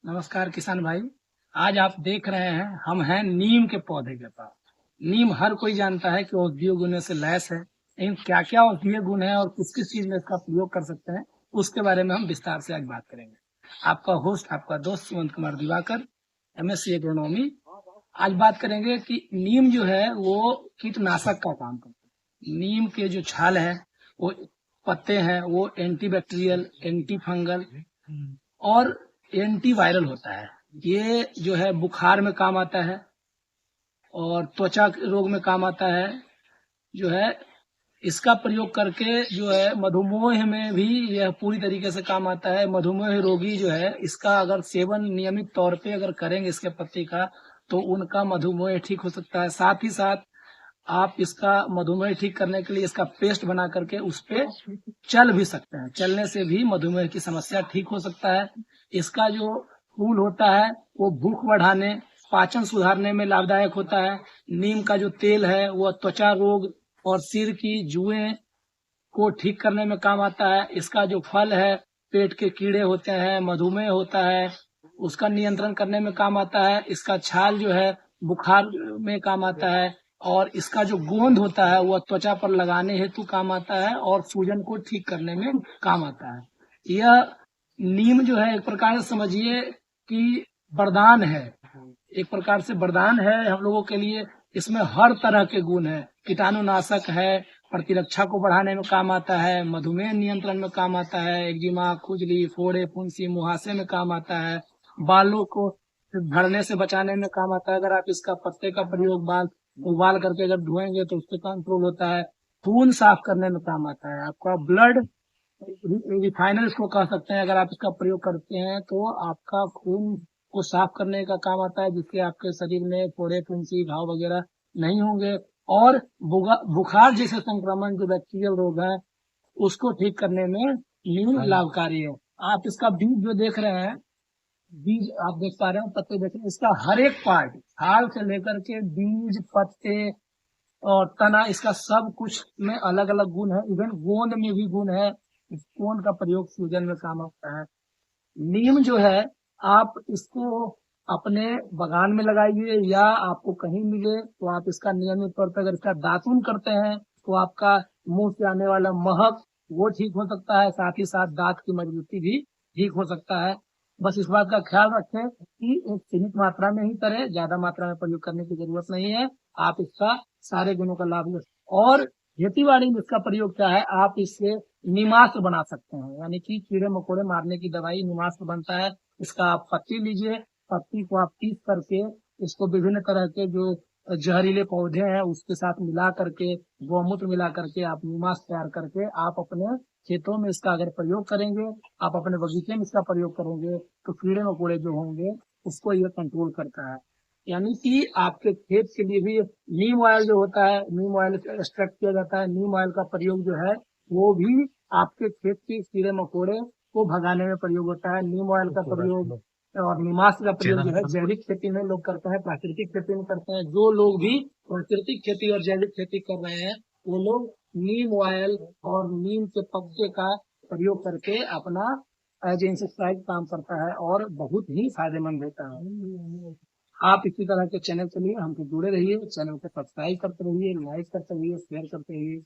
नमस्कार किसान भाई। आज आप देख रहे हैं हम हैं नीम के पौधे के पास। नीम हर कोई जानता है कि औषधीय गुणों से लैस है, लेकिन क्या क्या औषधीय गुण है और किस किस चीज में इसका प्रयोग कर सकते हैं, उसके बारे में हम विस्तार से आज बात करेंगे। आपका होस्ट, आपका दोस्त सुमंत कुमार दिवाकर, MSc एग्रोनॉमी। आज बात करेंगे कि नीम जो है वो कीटनाशक का काम करता है। नीम के जो छाल है, वो पत्ते हैं, वो एंटीबैक्टीरियल, एंटी फंगल और एंटीवायरल होता है। ये जो है बुखार में काम आता है और त्वचा रोग में काम आता है। जो है इसका प्रयोग करके जो है मधुमेह में भी यह पूरी तरीके से काम आता है। मधुमेह रोगी जो है इसका अगर सेवन नियमित तौर पे अगर करेंगे इसके पत्ते का, तो उनका मधुमेह ठीक हो सकता है। साथ ही साथ आप इसका मधुमेह ठीक करने के लिए इसका पेस्ट बना करके उस पे चल भी सकते हैं। चलने से भी मधुमेह की समस्या ठीक हो सकता है। इसका जो फूल होता है वो भूख बढ़ाने, पाचन सुधारने में लाभदायक होता है। नीम का जो तेल है वो त्वचा रोग और सिर की जुएं को ठीक करने में काम आता है। इसका जो फल है, पेट के कीड़े होते हैं, मधुमेह होता है, उसका नियंत्रण करने में काम आता है। इसका छाल जो है बुखार में काम आता है और इसका जो गोंद होता है वह त्वचा पर लगाने हेतु काम आता है और सूजन को ठीक करने में काम आता है। यह नीम जो है एक प्रकार से समझिए कि वरदान है। एक प्रकार से वरदान है हम लोगों के लिए। इसमें हर तरह के गुण है। कीटाणुनाशक है, प्रतिरक्षा को बढ़ाने में काम आता है, मधुमेह नियंत्रण में काम आता है, एक्जिमा, खुजली, फोड़े, फुंसी, मुहासे में काम आता है, बालों को झड़ने से बचाने में काम आता है। अगर आप इसका पत्ते का प्रयोग बाल उबाल करके अगर धोएंगे तो उससे कंट्रोल होता है। खून साफ करने में काम आता है। आपका ब्लड रिफाइनर इसको कह सकते हैं। अगर आप इसका प्रयोग करते हैं तो आपका खून को साफ करने का काम आता है, जिससे आपके शरीर में फोड़े, फुंसी, घाव वगैरह नहीं होंगे। और बुखार जैसे संक्रमण जो बैक्टीरियल रोग है उसको ठीक करने में नीम लाभकारी है। आप इसका बीज जो देख रहे हैं, बीज आप देख पा रहे हो, पत्ते देख रहे हैं, इसका हर एक पार्ट, छाल से लेकर के बीज, पत्ते और तना, इसका सब कुछ में अलग अलग गुण है। इवन गोंद में भी गुण है। इस गोंद का प्रयोग सूजन में काम आता है। नीम जो है आप इसको अपने बगान में लगाइए या आपको कहीं मिले तो आप इसका नियमित तौर पर अगर इसका दातुन करते हैं तो आपका मुंह से आने वाला महक वो ठीक हो सकता है। साथ ही साथ दांत की मजबूती भी ठीक हो सकता है। बस इस बात का ख्याल रखें कि एक सीमित मात्रा में ही करें, ज्यादा मात्रा में प्रयोग करने की जरूरत नहीं है। आप इसका सारे गुणों का लाभ ले। और खेतीबाड़ी में इसका प्रयोग क्या है, आप इससे निमास्त्र बना सकते हैं, यानी कि कीड़े मकोड़े मारने की दवाई निमास्त्र बनता है। इसका आप पत्ती लीजिए, पत्ती को आप पीस करके इसको विभिन्न तरह के जो जहरीले पौधे हैं उसके साथ मिला करके, गौमूत्र मिला करके आप निमास्त्र तैयार करके आप अपने खेतों में इसका अगर प्रयोग करेंगे, आप अपने बगीचे में इसका प्रयोग करेंगे, तो कीड़े मकोड़े जो होंगे उसको ये कंट्रोल करता है। यानी कि आपके खेत के लिए भी नीम ऑयल जो होता है, नीम ऑयल एक्सट्रैक्ट किया जाता है। नीम ऑयल का प्रयोग जो है वो भी आपके खेत के कीड़े मकोड़े को भगाने में प्रयोग होता है। नीम ऑयल का प्रयोग और निमास्त्र का प्रयोग जो है जैविक खेती में लोग करते हैं, प्राकृतिक खेती में करते हैं। जो लोग भी प्राकृतिक खेती और जैविक खेती कर रहे हैं वो लोग नीम ऑयल और नीम के पत्ते का प्रयोग करके अपना एज इंसेक्टिसाइड काम करता है और बहुत ही फायदेमंद होता है। आप इसी तरह के चैनल के लिए हमसे जुड़े रहिए, चैनल को सब्सक्राइब करते रहिए, लाइक करते रहिए, शेयर करते रहिए।